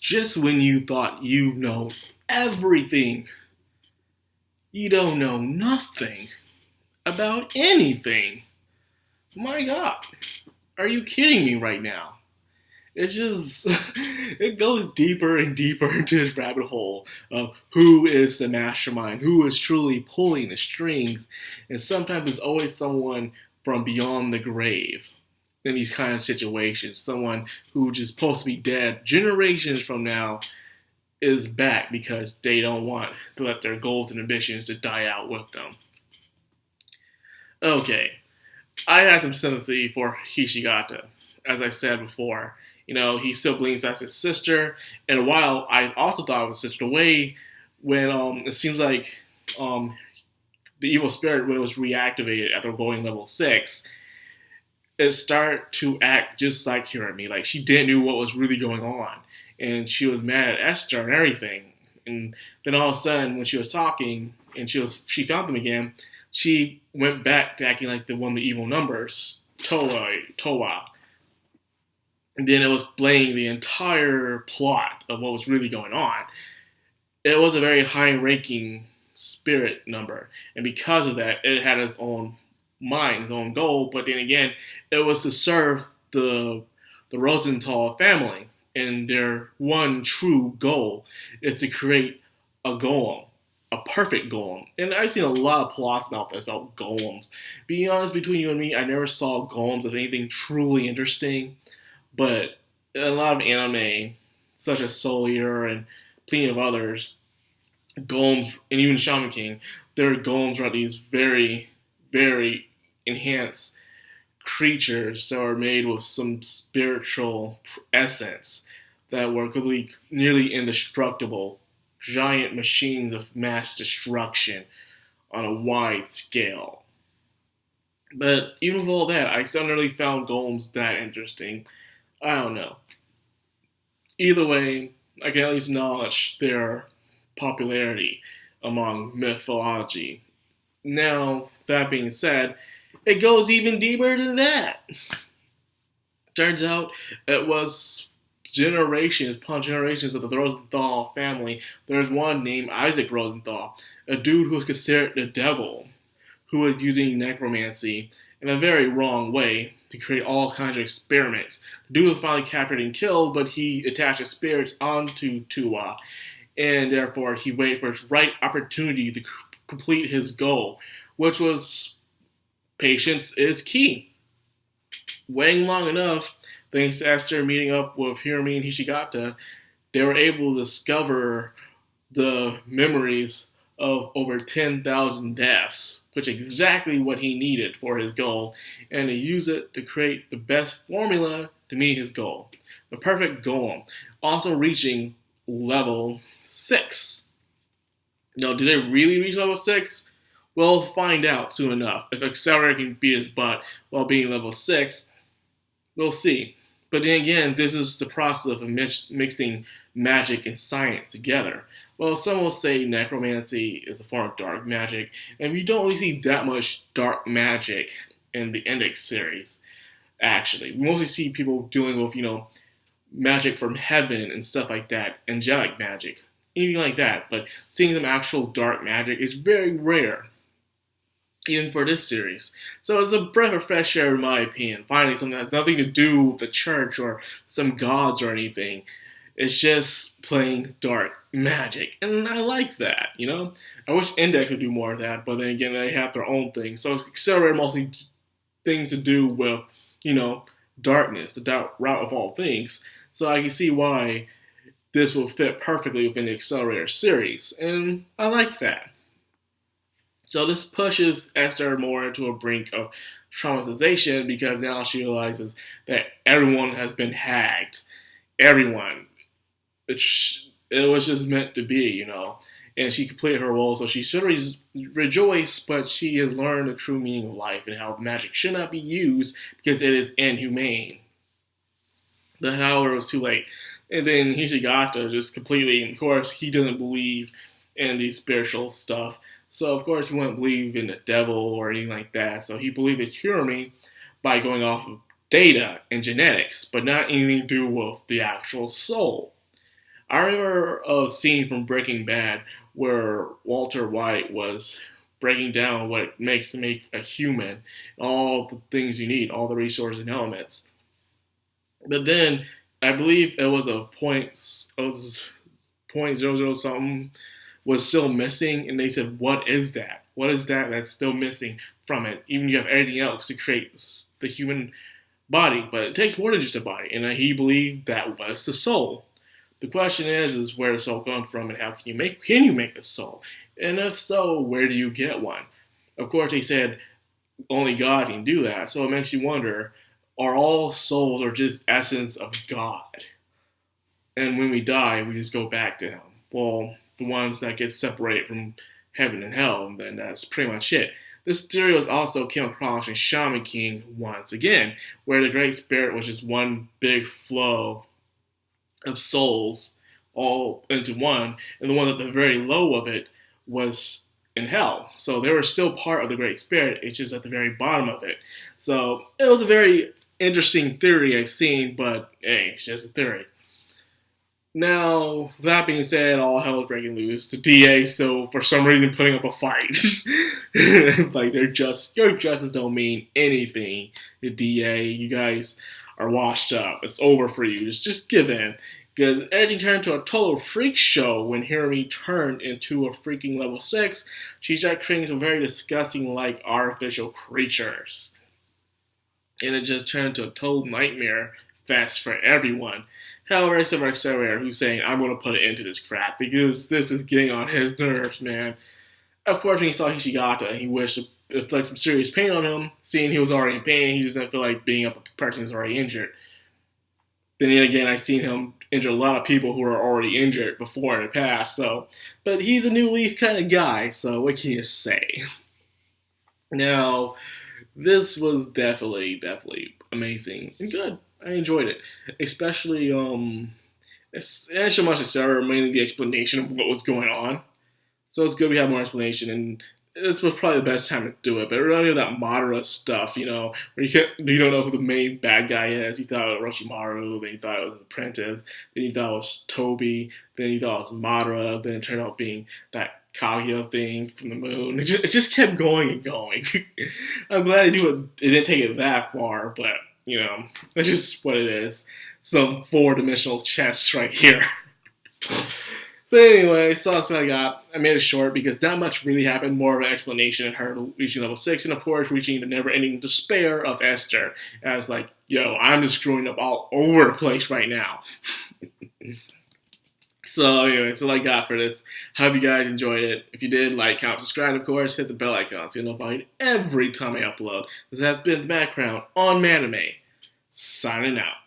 Just when you thought you know everything, you don't know nothing about anything. My God, are you kidding me right now? It's just, it goes deeper and deeper into this rabbit hole of who is the mastermind, who is truly pulling the strings, and sometimes it's always someone from beyond the grave in these kind of situations. Someone who just supposed to be dead generations from now is back because they don't want to let their goals and ambitions to die out with them. Okay, I had some sympathy for Hishigata, as I said before. You know, he still believes that's his sister. And a while, I also thought it was sister away when it seems like the evil spirit, when it was reactivated after going level 6, it started to act just like Hirami. Like, she didn't know what was really going on. And she was mad at Esther and everything. And then all of a sudden, when she was talking and she found them again, she went back to acting like one of the evil numbers, Towa. And then it was blaming the entire plot of what was really going on. It was a very high-ranking spirit number. And because of that, it had its own mind, its own goal. But then again, it was to serve the Rosenthal family. And their one true goal is to create a golem. A perfect golem. And I've seen a lot of plots about this, about golems. Being honest, between you and me, I never saw golems as anything truly interesting. But a lot of anime, such as Soul Eater and plenty of others, golems, and even Shaman King, their golems are these very, very enhanced creatures that were made with some spiritual essence that were completely, nearly indestructible. Giant machines of mass destruction on a wide scale. But even with all that, I still never really found golems that interesting. I don't know. Either way, I can at least acknowledge their popularity among mythology. Now, that being said, it goes even deeper than that. Turns out it was generations upon generations of the Rosenthal family. There's one named Isaac Rosenthal, a dude who was considered the devil, who was using necromancy in a very wrong way to create all kinds of experiments. The dude was finally captured and killed, but he attached his spirits onto Tuwa, and therefore he waited for his right opportunity to complete his goal, which was patience is key. Waiting long enough, thanks to Esther meeting up with Hirami and Hishigata, they were able to discover the memories of over 10,000 deaths, which is exactly what he needed for his goal, and to use it to create the best formula to meet his goal. The perfect golem, also reaching level 6. Now, did they really reach level 6? We'll find out soon enough. If Accelerator can beat his butt while being level 6, we'll see. But then again, this is the process of mixing magic and science together. Well, some will say necromancy is a form of dark magic, and we don't really see that much dark magic in the Index series, actually. We mostly see people dealing with, magic from heaven and stuff like that, angelic magic, anything like that, but seeing some actual dark magic is very rare, even for this series. So it's a breath of fresh air in my opinion, finding something that has nothing to do with the church or some gods or anything. It's just plain dark magic, and I like that, I wish Index would do more of that, but then again, they have their own thing. So Accelerator mostly things to do with, darkness, the dark route of all things. So I can see why this will fit perfectly within the Accelerator series, and I like that. So this pushes Esther more into a brink of traumatization because now she realizes that everyone has been hacked. Everyone. It was just meant to be, and she completed her role, so she should rejoice, but she has learned the true meaning of life and how magic should not be used because it is inhumane. But however, it was too late. And then Hishigata just completely, of course, he doesn't believe in the spiritual stuff, so of course he wouldn't believe in the devil or anything like that, so he believed in Hirami by going off of data and genetics, but not anything to do with the actual soul. I remember a scene from Breaking Bad where Walter White was breaking down what it makes to make a human, all the things you need, all the resources and elements. But then I believe it was point zero zero something was still missing, and they said, "What is that? What is that that's still missing from it? Even you have everything else to create the human body, but it takes more than just a body." And he believed that was the soul. The question is where the soul comes from, and how can you make a soul? And if so, where do you get one? Of course, they said only God can do that. So it makes you wonder: are all souls or just essence of God? And when we die, we just go back to Him. Well, the ones that get separated from heaven and hell, then that's pretty much it. This theory was also came across in Shaman King once again, where the Great Spirit was just one big flow of souls all into one, and the one at the very low of it was in hell. So they were still part of the Great Spirit, it's just at the very bottom of it. So it was a very interesting theory I've seen, but hey, it's just a theory. Now, that being said, all hell is breaking loose. The DA still, for some reason, putting up a fight. Like, your justice don't mean anything. The DA, you guys are washed up. It's over for you. Just give in. Because everything turned into a total freak show when Hirami turned into a freaking level 6. She started creating some very disgusting, like, artificial creatures. And it just turned into a total nightmare fest for everyone. However, except for Accelerator, who's saying, I'm going to put an end to this crap because this is getting on his nerves, man. Of course, when he saw Hishigata, he wished to inflict some serious pain on him. Seeing he was already in pain, he just didn't feel like being up a person who's already injured. Then again, I've seen him injure a lot of people who are already injured before in the past. But he's a new leaf kind of guy, so what can you say? Now, this was definitely amazing and good. I enjoyed it, especially it's not so much the server, mainly the explanation of what was going on. So it's good we have more explanation, and this was probably the best time to do it. But it reminded me of that Madara stuff, where you don't know who the main bad guy is. You thought it was Orochimaru, then you thought it was his apprentice, then you thought it was Toby, then you thought it was Madara, then it turned out being that Kaguya thing from the moon. It just kept going and going. I'm glad it didn't take it that far, but that's just what it is. Some 4-dimensional chess right here. So anyway, so that's what I got. I made it short because not much really happened. More of an explanation in her reaching level 6, and of course reaching the never-ending despair of Esther. As like, I'm just screwing up all over the place right now. So anyway, that's all I got for this. Hope you guys enjoyed it. If you did, like, comment, subscribe, and of course, hit the bell icon so you'll know about it every time I upload. This has been the Madcrown on Manime. Signing out.